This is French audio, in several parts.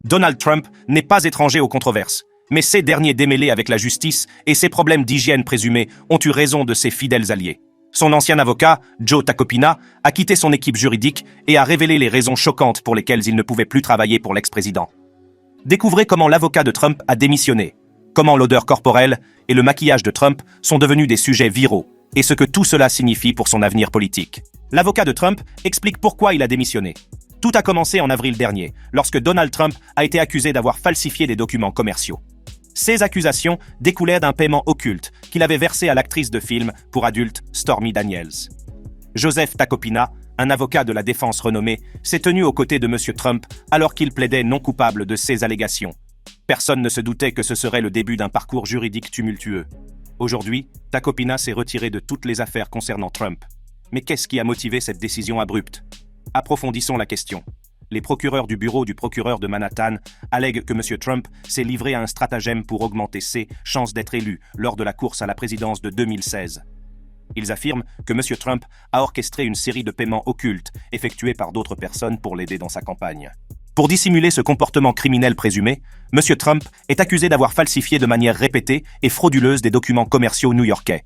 Donald Trump n'est pas étranger aux controverses, mais ces derniers démêlés avec la justice et ses problèmes d'hygiène présumés ont eu raison de ses fidèles alliés. Son ancien avocat, Joe Tacopina, a quitté son équipe juridique et a révélé les raisons choquantes pour lesquelles il ne pouvait plus travailler pour l'ex-président. Découvrez comment l'avocat de Trump a démissionné, comment l'odeur corporelle et le maquillage de Trump sont devenus des sujets viraux, et ce que tout cela signifie pour son avenir politique. L'avocat de Trump explique pourquoi il a démissionné. Tout a commencé en avril dernier, lorsque Donald Trump a été accusé d'avoir falsifié des documents commerciaux. Ces accusations découlaient d'un paiement occulte qu'il avait versé à l'actrice de film pour adultes Stormy Daniels. Joseph Tacopina, un avocat de la défense renommé, s'est tenu aux côtés de M. Trump alors qu'il plaidait non coupable de ces allégations. Personne ne se doutait que ce serait le début d'un parcours juridique tumultueux. Aujourd'hui, Tacopina s'est retiré de toutes les affaires concernant Trump. Mais qu'est-ce qui a motivé cette décision abrupte ? Approfondissons la question. Les procureurs du bureau du procureur de Manhattan allèguent que M. Trump s'est livré à un stratagème pour augmenter ses chances d'être élu lors de la course à la présidence de 2016. Ils affirment que M. Trump a orchestré une série de paiements occultes effectués par d'autres personnes pour l'aider dans sa campagne. Pour dissimuler ce comportement criminel présumé, M. Trump est accusé d'avoir falsifié de manière répétée et frauduleuse des documents commerciaux new-yorkais.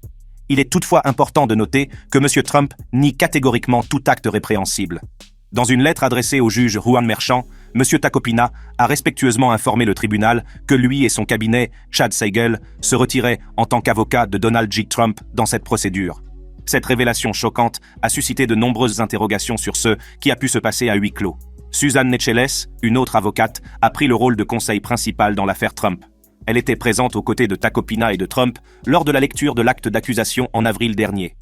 Il est toutefois important de noter que M. Trump nie catégoriquement tout acte répréhensible. Dans une lettre adressée au juge Juan Merchan, M. Tacopina a respectueusement informé le tribunal que lui et son cabinet, Chad Seigel, se retiraient en tant qu'avocat de Donald J. Trump dans cette procédure. Cette révélation choquante a suscité de nombreuses interrogations sur ce qui a pu se passer à huis clos. Susan Necheles, une autre avocate, a pris le rôle de conseil principal dans l'affaire Trump. Elle était présente aux côtés de Tacopina et de Trump lors de la lecture de l'acte d'accusation en avril dernier.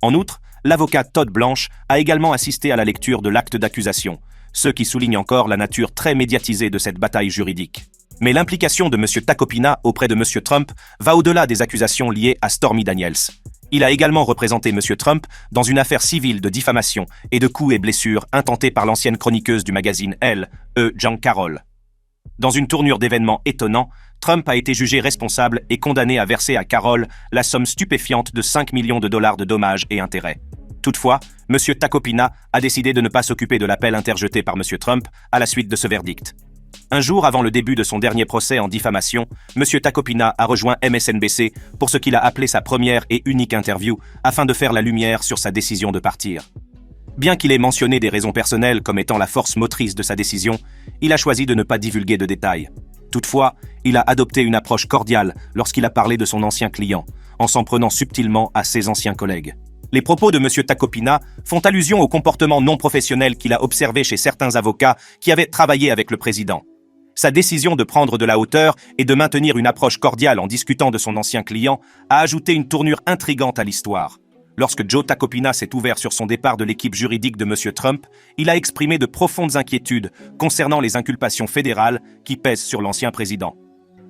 En outre, l'avocat Todd Blanche a également assisté à la lecture de l'acte d'accusation, ce qui souligne encore la nature très médiatisée de cette bataille juridique. Mais l'implication de M. Tacopina auprès de M. Trump va au-delà des accusations liées à Stormy Daniels. Il a également représenté M. Trump dans une affaire civile de diffamation et de coups et blessures intentée par l'ancienne chroniqueuse du magazine Elle, Jean Carroll. Dans une tournure d'événements étonnants, Trump a été jugé responsable et condamné à verser à Carroll la somme stupéfiante de 5 millions de dollars de dommages et intérêts. Toutefois, M. Tacopina a décidé de ne pas s'occuper de l'appel interjeté par M. Trump à la suite de ce verdict. Un jour avant le début de son dernier procès en diffamation, M. Tacopina a rejoint MSNBC pour ce qu'il a appelé sa première et unique interview afin de faire la lumière sur sa décision de partir. Bien qu'il ait mentionné des raisons personnelles comme étant la force motrice de sa décision, il a choisi de ne pas divulguer de détails. Toutefois, il a adopté une approche cordiale lorsqu'il a parlé de son ancien client, en s'en prenant subtilement à ses anciens collègues. Les propos de M. Tacopina font allusion au comportement non professionnel qu'il a observé chez certains avocats qui avaient travaillé avec le président. Sa décision de prendre de la hauteur et de maintenir une approche cordiale en discutant de son ancien client a ajouté une tournure intrigante à l'histoire. Lorsque Joe Tacopina s'est ouvert sur son départ de l'équipe juridique de M. Trump, il a exprimé de profondes inquiétudes concernant les inculpations fédérales qui pèsent sur l'ancien président.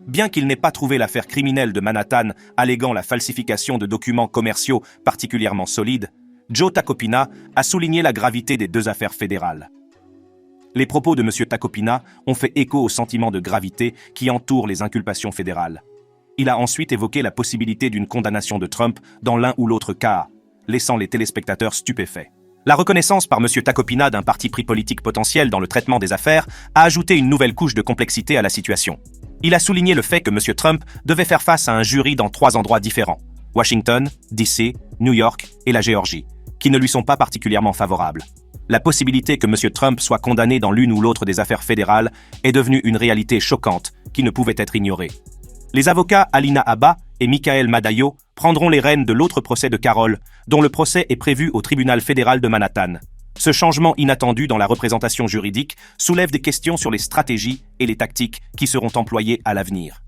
Bien qu'il n'ait pas trouvé l'affaire criminelle de Manhattan alléguant la falsification de documents commerciaux particulièrement solides, Joe Tacopina a souligné la gravité des deux affaires fédérales. Les propos de M. Tacopina ont fait écho au sentiment de gravité qui entoure les inculpations fédérales. Il a ensuite évoqué la possibilité d'une condamnation de Trump dans l'un ou l'autre cas, laissant les téléspectateurs stupéfaits. La reconnaissance par M. Tacopina d'un parti pris politique potentiel dans le traitement des affaires a ajouté une nouvelle couche de complexité à la situation. Il a souligné le fait que M. Trump devait faire face à un jury dans 3 endroits différents, Washington, D.C., New York et la Géorgie, qui ne lui sont pas particulièrement favorables. La possibilité que M. Trump soit condamné dans l'une ou l'autre des affaires fédérales est devenue une réalité choquante qui ne pouvait être ignorée. Les avocats Alina Habba et Michael Madaio prendront les rênes de l'autre procès de Carroll, dont le procès est prévu au tribunal fédéral de Manhattan. Ce changement inattendu dans la représentation juridique soulève des questions sur les stratégies et les tactiques qui seront employées à l'avenir.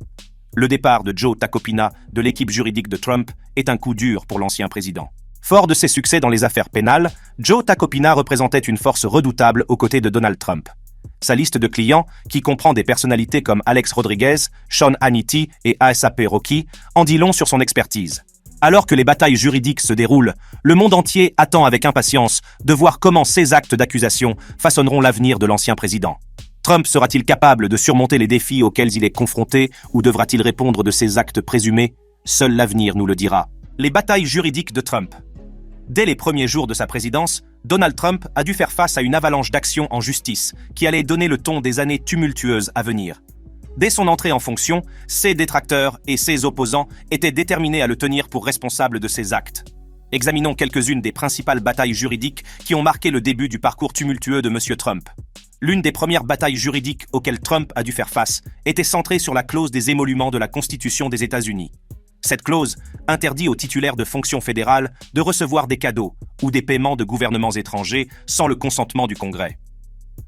Le départ de Joe Tacopina de l'équipe juridique de Trump est un coup dur pour l'ancien président. Fort de ses succès dans les affaires pénales, Joe Tacopina représentait une force redoutable aux côtés de Donald Trump. Sa liste de clients, qui comprend des personnalités comme Alex Rodriguez, Sean Hannity et ASAP Rocky, en dit long sur son expertise. Alors que les batailles juridiques se déroulent, le monde entier attend avec impatience de voir comment ces actes d'accusation façonneront l'avenir de l'ancien président. Trump sera-t-il capable de surmonter les défis auxquels il est confronté ou devra-t-il répondre de ses actes présumés ? Seul l'avenir nous le dira. Les batailles juridiques de Trump. Dès les premiers jours de sa présidence, Donald Trump a dû faire face à une avalanche d'actions en justice qui allait donner le ton des années tumultueuses à venir. Dès son entrée en fonction, ses détracteurs et ses opposants étaient déterminés à le tenir pour responsable de ses actes. Examinons quelques-unes des principales batailles juridiques qui ont marqué le début du parcours tumultueux de M. Trump. L'une des premières batailles juridiques auxquelles Trump a dû faire face était centrée sur la clause des émoluments de la Constitution des États-Unis. Cette clause interdit aux titulaires de fonctions fédérales de recevoir des cadeaux ou des paiements de gouvernements étrangers sans le consentement du Congrès.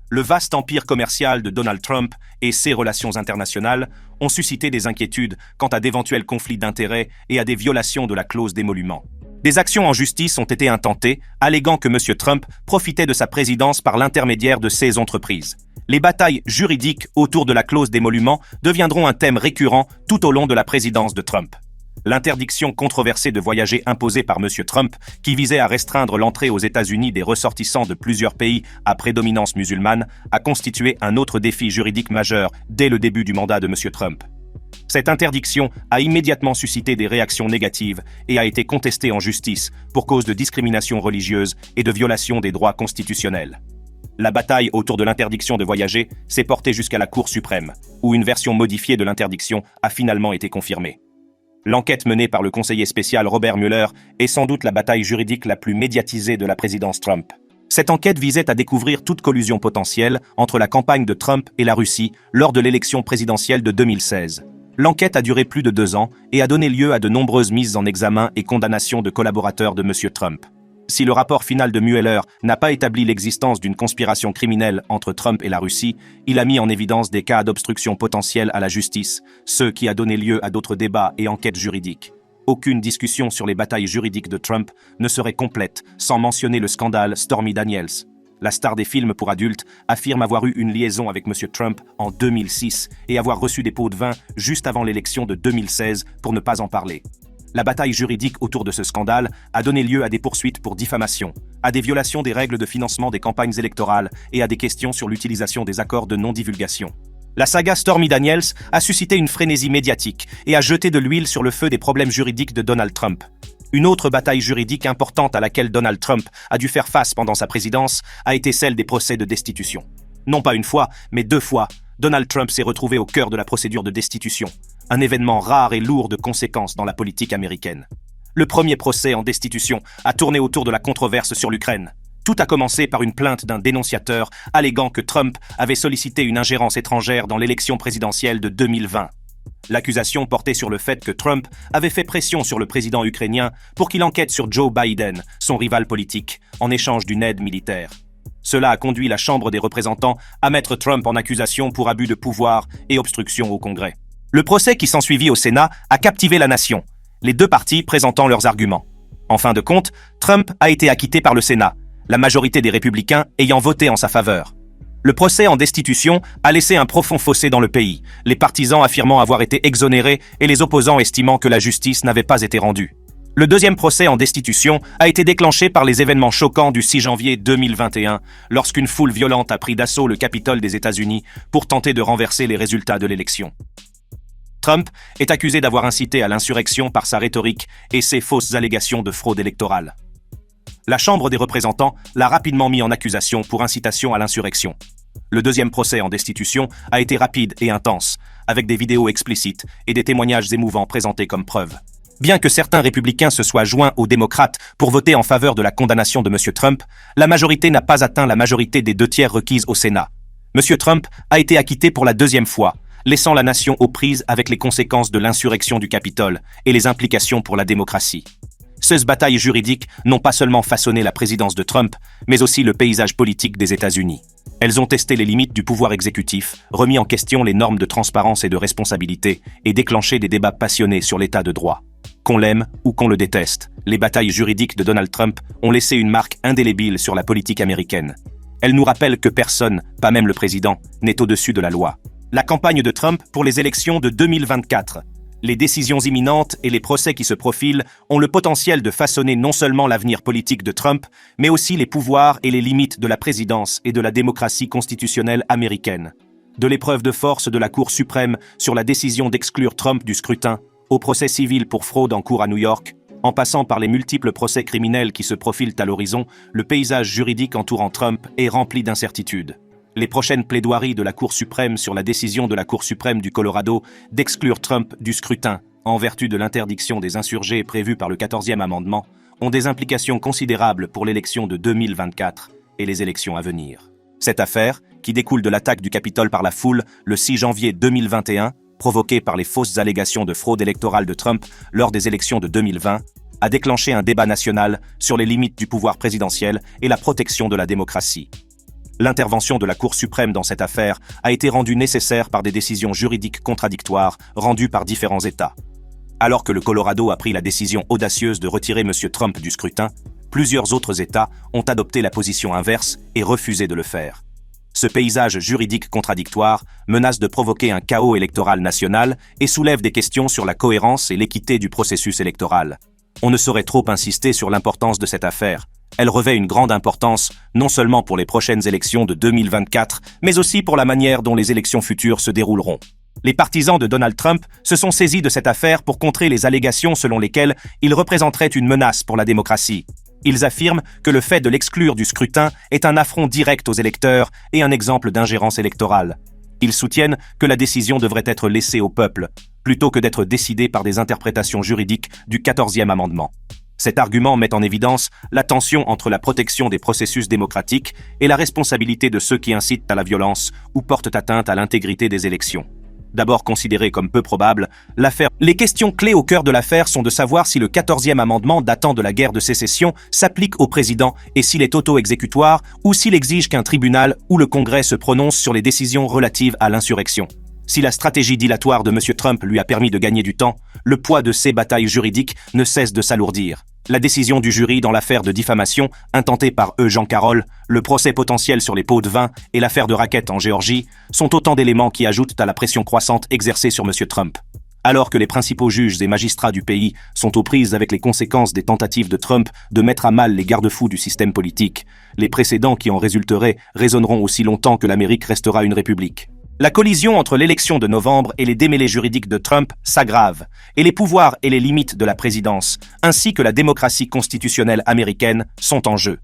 Le vaste empire commercial de Donald Trump et ses relations internationales ont suscité des inquiétudes quant à d'éventuels conflits d'intérêts et à des violations de la clause d'émolument. Des actions en justice ont été intentées, alléguant que M. Trump profitait de sa présidence par l'intermédiaire de ses entreprises. Les batailles juridiques autour de la clause d'émolument deviendront un thème récurrent tout au long de la présidence de Trump. L'interdiction controversée de voyager imposée par M. Trump, qui visait à restreindre l'entrée aux États-Unis des ressortissants de plusieurs pays à prédominance musulmane, a constitué un autre défi juridique majeur dès le début du mandat de M. Trump. Cette interdiction a immédiatement suscité des réactions négatives et a été contestée en justice pour cause de discrimination religieuse et de violation des droits constitutionnels. La bataille autour de l'interdiction de voyager s'est portée jusqu'à la Cour suprême, où une version modifiée de l'interdiction a finalement été confirmée. L'enquête menée par le conseiller spécial Robert Mueller est sans doute la bataille juridique la plus médiatisée de la présidence Trump. Cette enquête visait à découvrir toute collusion potentielle entre la campagne de Trump et la Russie lors de l'élection présidentielle de 2016. L'enquête a duré plus de 2 ans et a donné lieu à de nombreuses mises en examen et condamnations de collaborateurs de M. Trump. Si le rapport final de Mueller n'a pas établi l'existence d'une conspiration criminelle entre Trump et la Russie, il a mis en évidence des cas d'obstruction potentielle à la justice, ce qui a donné lieu à d'autres débats et enquêtes juridiques. Aucune discussion sur les batailles juridiques de Trump ne serait complète sans mentionner le scandale Stormy Daniels. La star des films pour adultes affirme avoir eu une liaison avec M. Trump en 2006 et avoir reçu des pots de vin juste avant l'élection de 2016 pour ne pas en parler. La bataille juridique autour de ce scandale a donné lieu à des poursuites pour diffamation, à des violations des règles de financement des campagnes électorales et à des questions sur l'utilisation des accords de non-divulgation. La saga Stormy Daniels a suscité une frénésie médiatique et a jeté de l'huile sur le feu des problèmes juridiques de Donald Trump. Une autre bataille juridique importante à laquelle Donald Trump a dû faire face pendant sa présidence a été celle des procès de destitution. Non pas une fois, mais 2 fois, Donald Trump s'est retrouvé au cœur de la procédure de destitution, un événement rare et lourd de conséquences dans la politique américaine. Le premier procès en destitution a tourné autour de la controverse sur l'Ukraine. Tout a commencé par une plainte d'un dénonciateur alléguant que Trump avait sollicité une ingérence étrangère dans l'élection présidentielle de 2020. L'accusation portait sur le fait que Trump avait fait pression sur le président ukrainien pour qu'il enquête sur Joe Biden, son rival politique, en échange d'une aide militaire. Cela a conduit la Chambre des représentants à mettre Trump en accusation pour abus de pouvoir et obstruction au Congrès. Le procès qui s'ensuivit au Sénat a captivé la nation, les 2 parties présentant leurs arguments. En fin de compte, Trump a été acquitté par le Sénat, la majorité des républicains ayant voté en sa faveur. Le procès en destitution a laissé un profond fossé dans le pays, les partisans affirmant avoir été exonérés et les opposants estimant que la justice n'avait pas été rendue. Le deuxième procès en destitution a été déclenché par les événements choquants du 6 janvier 2021, lorsqu'une foule violente a pris d'assaut le Capitole des États-Unis pour tenter de renverser les résultats de l'élection. Trump est accusé d'avoir incité à l'insurrection par sa rhétorique et ses fausses allégations de fraude électorale. La Chambre des représentants l'a rapidement mis en accusation pour incitation à l'insurrection. Le deuxième procès en destitution a été rapide et intense, avec des vidéos explicites et des témoignages émouvants présentés comme preuve. Bien que certains républicains se soient joints aux démocrates pour voter en faveur de la condamnation de M. Trump, la majorité n'a pas atteint la majorité des 2/3 requises au Sénat. M. Trump a été acquitté pour la 2e fois, laissant la nation aux prises avec les conséquences de l'insurrection du Capitole et les implications pour la démocratie. Ces batailles juridiques n'ont pas seulement façonné la présidence de Trump, mais aussi le paysage politique des États-Unis. Elles ont testé les limites du pouvoir exécutif, remis en question les normes de transparence et de responsabilité, et déclenché des débats passionnés sur l'état de droit. Qu'on l'aime ou qu'on le déteste, les batailles juridiques de Donald Trump ont laissé une marque indélébile sur la politique américaine. Elles nous rappellent que personne, pas même le président, n'est au-dessus de la loi. La campagne de Trump pour les élections de 2024. Les décisions imminentes et les procès qui se profilent ont le potentiel de façonner non seulement l'avenir politique de Trump, mais aussi les pouvoirs et les limites de la présidence et de la démocratie constitutionnelle américaine. De l'épreuve de force de la Cour suprême sur la décision d'exclure Trump du scrutin, au procès civil pour fraude en cours à New York, En passant par les multiples procès criminels qui se profilent à l'horizon, le paysage juridique entourant Trump est rempli d'incertitudes. Les prochaines plaidoiries de la Cour suprême sur la décision de la Cour suprême du Colorado d'exclure Trump du scrutin, en vertu de l'interdiction des insurgés prévue par le 14e amendement, ont des implications considérables pour l'élection de 2024 et les élections à venir. Cette affaire, qui découle de l'attaque du Capitole par la foule le 6 janvier 2021, provoquée par les fausses allégations de fraude électorale de Trump lors des élections de 2020, a déclenché un débat national sur les limites du pouvoir présidentiel et la protection de la démocratie. L'intervention de la Cour suprême dans cette affaire a été rendue nécessaire par des décisions juridiques contradictoires rendues par différents États. Alors que le Colorado a pris la décision audacieuse de retirer M. Trump du scrutin, plusieurs autres États ont adopté la position inverse et refusé de le faire. Ce paysage juridique contradictoire menace de provoquer un chaos électoral national et soulève des questions sur la cohérence et l'équité du processus électoral. On ne saurait trop insister sur l'importance de cette affaire. Elle revêt une grande importance, non seulement pour les prochaines élections de 2024, mais aussi pour la manière dont les élections futures se dérouleront. Les partisans de Donald Trump se sont saisis de cette affaire pour contrer les allégations selon lesquelles il représenterait une menace pour la démocratie. Ils affirment que le fait de l'exclure du scrutin est un affront direct aux électeurs et un exemple d'ingérence électorale. Ils soutiennent que la décision devrait être laissée au peuple, plutôt que d'être décidée par des interprétations juridiques du 14e amendement. Cet argument met en évidence la tension entre la protection des processus démocratiques et la responsabilité de ceux qui incitent à la violence ou portent atteinte à l'intégrité des élections. D'abord considérée comme peu probable, les questions clés au cœur de l'affaire sont de savoir si le 14e amendement datant de la guerre de sécession s'applique au président et s'il est auto-exécutoire ou s'il exige qu'un tribunal ou le Congrès se prononce sur les décisions relatives à l'insurrection. Si la stratégie dilatoire de M. Trump lui a permis de gagner du temps, le poids de ces batailles juridiques ne cesse de s'alourdir. La décision du jury dans l'affaire de diffamation intentée par Jean Carroll, le procès potentiel sur les pots de vin et l'affaire de racket en Géorgie sont autant d'éléments qui ajoutent à la pression croissante exercée sur M. Trump. Alors que les principaux juges et magistrats du pays sont aux prises avec les conséquences des tentatives de Trump de mettre à mal les garde-fous du système politique, les précédents qui en résulteraient résonneront aussi longtemps que l'Amérique restera une république. La collision entre l'élection de novembre et les démêlés juridiques de Trump s'aggrave, et les pouvoirs et les limites de la présidence, ainsi que la démocratie constitutionnelle américaine, sont en jeu.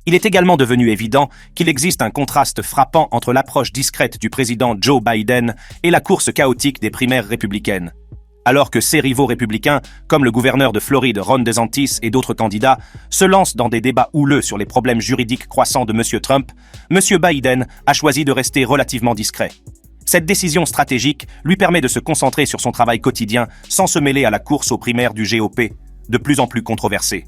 Il est également devenu évident qu'il existe un contraste frappant entre l'approche discrète du président Joe Biden et la course chaotique des primaires républicaines. Alors que ses rivaux républicains, comme le gouverneur de Floride Ron DeSantis et d'autres candidats, se lancent dans des débats houleux sur les problèmes juridiques croissants de M. Trump, M. Biden a choisi de rester relativement discret. Cette décision stratégique lui permet de se concentrer sur son travail quotidien sans se mêler à la course aux primaires du GOP, de plus en plus controversée.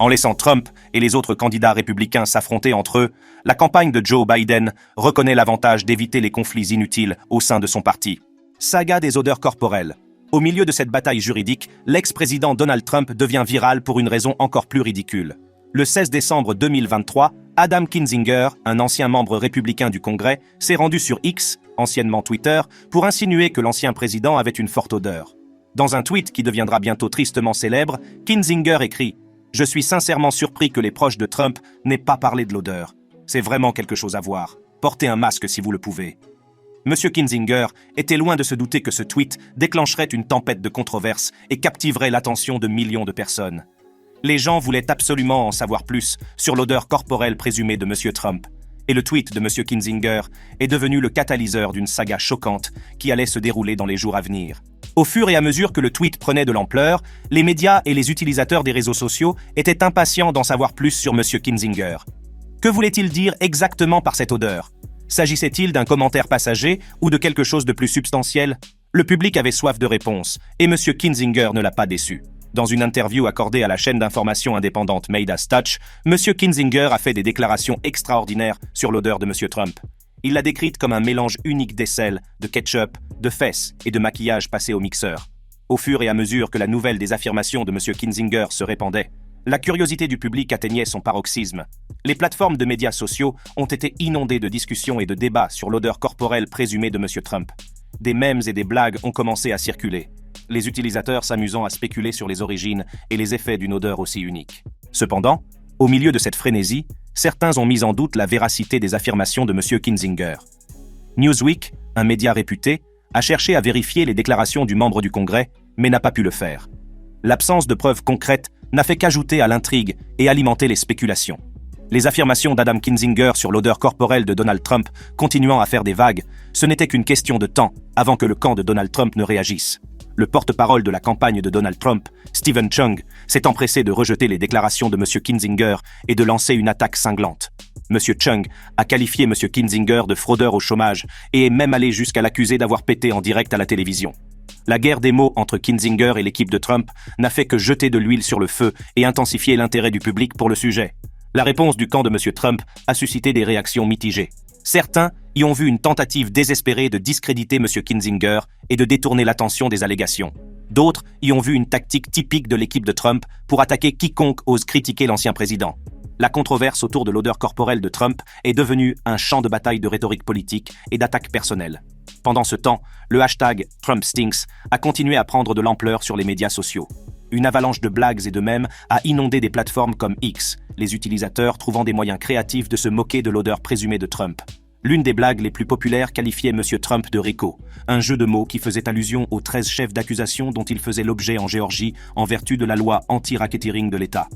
En laissant Trump et les autres candidats républicains s'affronter entre eux, la campagne de Joe Biden reconnaît l'avantage d'éviter les conflits inutiles au sein de son parti. Saga des odeurs corporelles. Au milieu de cette bataille juridique, l'ex-président Donald Trump devient viral pour une raison encore plus ridicule. Le 16 décembre 2023, Adam Kinzinger, un ancien membre républicain du Congrès, s'est rendu sur X, anciennement Twitter, pour insinuer que l'ancien président avait une forte odeur. Dans un tweet qui deviendra bientôt tristement célèbre, Kinzinger écrit « Je suis sincèrement surpris que les proches de Trump n'aient pas parlé de l'odeur. C'est vraiment quelque chose à voir. Portez un masque si vous le pouvez. » M. Kinzinger était loin de se douter que ce tweet déclencherait une tempête de controverses et captiverait l'attention de millions de personnes. Les gens voulaient absolument en savoir plus sur l'odeur corporelle présumée de M. Trump, et le tweet de M. Kinzinger est devenu le catalyseur d'une saga choquante qui allait se dérouler dans les jours à venir. Au fur et à mesure que le tweet prenait de l'ampleur, les médias et les utilisateurs des réseaux sociaux étaient impatients d'en savoir plus sur M. Kinzinger. Que voulait-il dire exactement par cette odeur ? S'agissait-il d'un commentaire passager ou de quelque chose de plus substantiel ? Le public avait soif de réponses, et M. Kinzinger ne l'a pas déçu. Dans une interview accordée à la chaîne d'information indépendante Midas Touch, M. Kinzinger a fait des déclarations extraordinaires sur l'odeur de M. Trump. Il l'a décrite comme un mélange unique d'aisselle, de ketchup, de fesses et de maquillage passé au mixeur. Au fur et à mesure que la nouvelle des affirmations de M. Kinzinger se répandait, la curiosité du public atteignait son paroxysme. Les plateformes de médias sociaux ont été inondées de discussions et de débats sur l'odeur corporelle présumée de M. Trump. Des mèmes et des blagues ont commencé à circuler, les utilisateurs s'amusant à spéculer sur les origines et les effets d'une odeur aussi unique. Cependant, au milieu de cette frénésie, certains ont mis en doute la véracité des affirmations de M. Kinzinger. Newsweek, un média réputé, a cherché à vérifier les déclarations du membre du Congrès, mais n'a pas pu le faire. L'absence de preuves concrètes n'a fait qu'ajouter à l'intrigue et alimenter les spéculations. Les affirmations d'Adam Kinzinger sur l'odeur corporelle de Donald Trump continuant à faire des vagues, ce n'était qu'une question de temps avant que le camp de Donald Trump ne réagisse. Le porte-parole de la campagne de Donald Trump, Stephen Chung, s'est empressé de rejeter les déclarations de M. Kinzinger et de lancer une attaque cinglante. M. Chung a qualifié M. Kinzinger de fraudeur au chômage et est même allé jusqu'à l'accuser d'avoir pété en direct à la télévision. La guerre des mots entre Kinzinger et l'équipe de Trump n'a fait que jeter de l'huile sur le feu et intensifier l'intérêt du public pour le sujet. La réponse du camp de M. Trump a suscité des réactions mitigées. Certains y ont vu une tentative désespérée de discréditer M. Kinzinger et de détourner l'attention des allégations. D'autres y ont vu une tactique typique de l'équipe de Trump pour attaquer quiconque ose critiquer l'ancien président. La controverse autour de l'odeur corporelle de Trump est devenue un champ de bataille de rhétorique politique et d'attaques personnelles. Pendant ce temps, le hashtag #TrumpStinks a continué à prendre de l'ampleur sur les médias sociaux. Une avalanche de blagues et de mèmes a inondé des plateformes comme X, les utilisateurs trouvant des moyens créatifs de se moquer de l'odeur présumée de Trump. L'une des blagues les plus populaires qualifiait M. Trump de Rico, un jeu de mots qui faisait allusion aux 13 chefs d'accusation dont il faisait l'objet en Géorgie en vertu de la loi anti-racketeering de l'État.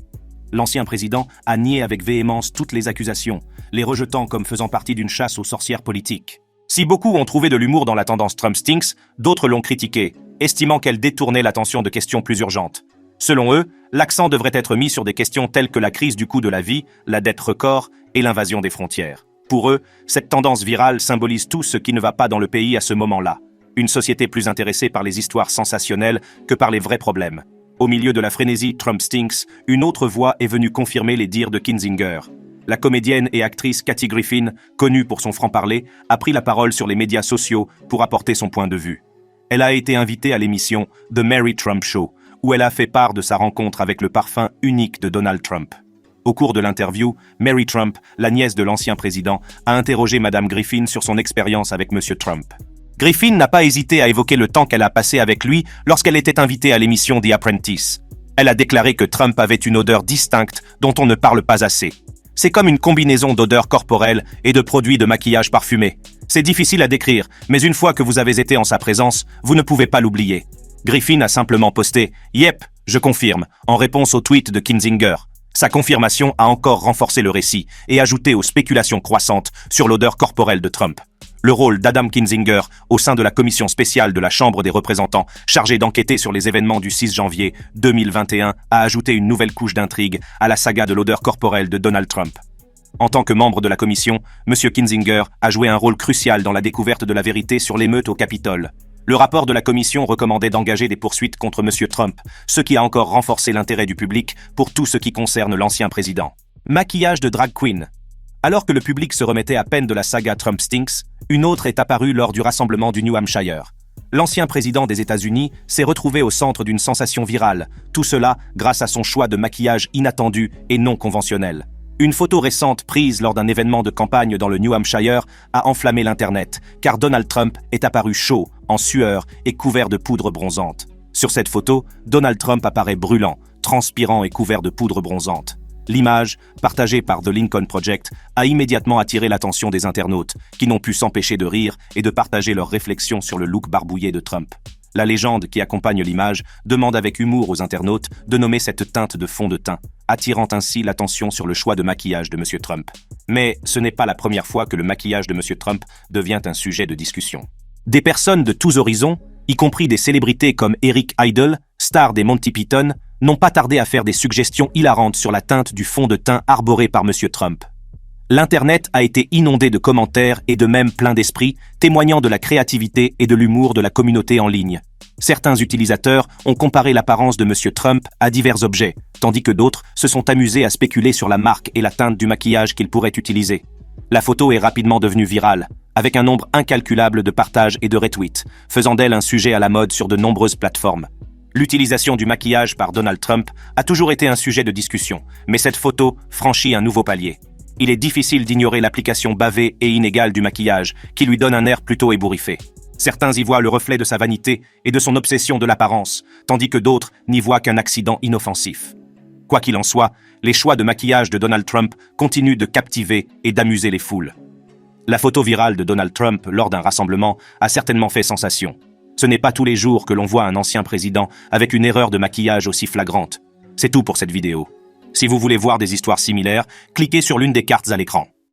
L'ancien président a nié avec véhémence toutes les accusations, les rejetant comme faisant partie d'une chasse aux sorcières politiques. Si beaucoup ont trouvé de l'humour dans la tendance Trump-Stinks, d'autres l'ont critiquée, estimant qu'elle détournait l'attention de questions plus urgentes. Selon eux, l'accent devrait être mis sur des questions telles que la crise du coût de la vie, la dette record et l'invasion des frontières. Pour eux, cette tendance virale symbolise tout ce qui ne va pas dans le pays à ce moment-là. Une société plus intéressée par les histoires sensationnelles que par les vrais problèmes. Au milieu de la frénésie Trump-Stinks, une autre voix est venue confirmer les dires de Kinzinger. La comédienne et actrice Kathy Griffin, connue pour son franc-parler, a pris la parole sur les médias sociaux pour apporter son point de vue. Elle a été invitée à l'émission The Mary Trump Show, où elle a fait part de sa rencontre avec le parfum unique de Donald Trump. Au cours de l'interview, Mary Trump, la nièce de l'ancien président, a interrogé Mme Griffin sur son expérience avec M. Trump. Griffin n'a pas hésité à évoquer le temps qu'elle a passé avec lui lorsqu'elle était invitée à l'émission The Apprentice. Elle a déclaré que Trump avait une odeur distincte dont on ne parle pas assez. C'est comme une combinaison d'odeurs corporelles et de produits de maquillage parfumés. C'est difficile à décrire, mais une fois que vous avez été en sa présence, vous ne pouvez pas l'oublier. Griffin a simplement posté « Yep, je confirme » en réponse au tweet de Kinzinger. Sa confirmation a encore renforcé le récit et ajouté aux spéculations croissantes sur l'odeur corporelle de Trump. Le rôle d'Adam Kinzinger au sein de la commission spéciale de la Chambre des représentants chargée d'enquêter sur les événements du 6 janvier 2021 a ajouté une nouvelle couche d'intrigue à la saga de l'odeur corporelle de Donald Trump. En tant que membre de la commission, M. Kinzinger a joué un rôle crucial dans la découverte de la vérité sur l'émeute au Capitole. Le rapport de la commission recommandait d'engager des poursuites contre M. Trump, ce qui a encore renforcé l'intérêt du public pour tout ce qui concerne l'ancien président. Maquillage de drag queen. Alors que le public se remettait à peine de la saga Trump-Stinks, une autre est apparue lors du rassemblement du New Hampshire. L'ancien président des États-Unis s'est retrouvé au centre d'une sensation virale, tout cela grâce à son choix de maquillage inattendu et non conventionnel. Une photo récente prise lors d'un événement de campagne dans le New Hampshire a enflammé l'Internet, car Donald Trump est apparu chaud, en sueur et couvert de poudre bronzante. Sur cette photo, Donald Trump apparaît brûlant, transpirant et couvert de poudre bronzante. L'image, partagée par The Lincoln Project, a immédiatement attiré l'attention des internautes, qui n'ont pu s'empêcher de rire et de partager leurs réflexions sur le look barbouillé de Trump. La légende qui accompagne l'image demande avec humour aux internautes de nommer cette teinte de fond de teint, attirant ainsi l'attention sur le choix de maquillage de M. Trump. Mais ce n'est pas la première fois que le maquillage de M. Trump devient un sujet de discussion. Des personnes de tous horizons, y compris des célébrités comme Eric Idle, star des Monty Python, n'ont pas tardé à faire des suggestions hilarantes sur la teinte du fond de teint arboré par M. Trump. L'Internet a été inondé de commentaires et de mèmes pleins d'esprit, témoignant de la créativité et de l'humour de la communauté en ligne. Certains utilisateurs ont comparé l'apparence de M. Trump à divers objets, tandis que d'autres se sont amusés à spéculer sur la marque et la teinte du maquillage qu'il pourrait utiliser. La photo est rapidement devenue virale, avec un nombre incalculable de partages et de retweets, faisant d'elle un sujet à la mode sur de nombreuses plateformes. L'utilisation du maquillage par Donald Trump a toujours été un sujet de discussion, mais cette photo franchit un nouveau palier. Il est difficile d'ignorer l'application bavée et inégale du maquillage, qui lui donne un air plutôt ébouriffé. Certains y voient le reflet de sa vanité et de son obsession de l'apparence, tandis que d'autres n'y voient qu'un accident inoffensif. Quoi qu'il en soit, les choix de maquillage de Donald Trump continuent de captiver et d'amuser les foules. La photo virale de Donald Trump lors d'un rassemblement a certainement fait sensation. Ce n'est pas tous les jours que l'on voit un ancien président avec une erreur de maquillage aussi flagrante. C'est tout pour cette vidéo. Si vous voulez voir des histoires similaires, cliquez sur l'une des cartes à l'écran.